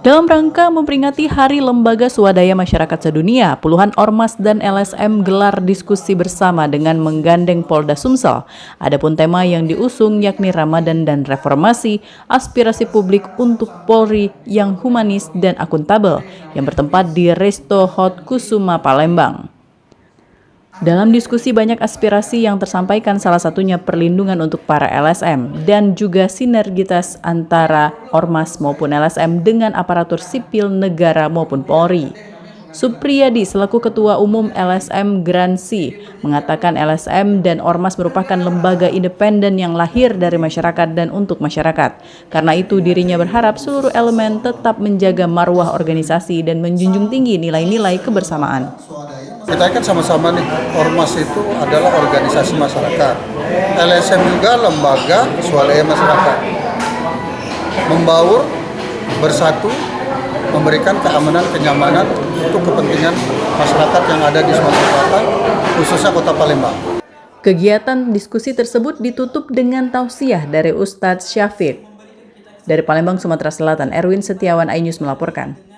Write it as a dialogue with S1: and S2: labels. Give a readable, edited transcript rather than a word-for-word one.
S1: Dalam rangka memperingati Hari Lembaga Swadaya Masyarakat Sedunia, puluhan ormas dan LSM gelar diskusi bersama dengan menggandeng Polda Sumsel. Adapun tema yang diusung yakni Ramadan dan Reformasi, aspirasi publik untuk Polri yang humanis dan akuntabel, yang bertempat di Resto Hot Kusuma, Palembang. Dalam diskusi banyak aspirasi yang tersampaikan, salah satunya perlindungan untuk para LSM dan juga sinergitas antara ormas maupun LSM dengan aparatur sipil negara maupun Polri. Supriyadi selaku Ketua Umum LSM Gransi mengatakan LSM dan ormas merupakan lembaga independen yang lahir dari masyarakat dan untuk masyarakat. Karena itu dirinya berharap seluruh elemen tetap menjaga marwah organisasi dan menjunjung tinggi nilai-nilai kebersamaan.
S2: Kita kan sama-sama nih, ormas itu adalah organisasi masyarakat. LSM juga lembaga swadaya masyarakat. Membaur, bersatu, memberikan keamanan, kenyamanan untuk kepentingan masyarakat yang ada di Sumatera Selatan, khususnya Kota Palembang.
S1: Kegiatan diskusi tersebut ditutup dengan tausiah dari Ustadz Syafiq. Dari Palembang, Sumatera Selatan, Erwin Setiawan, iNews melaporkan.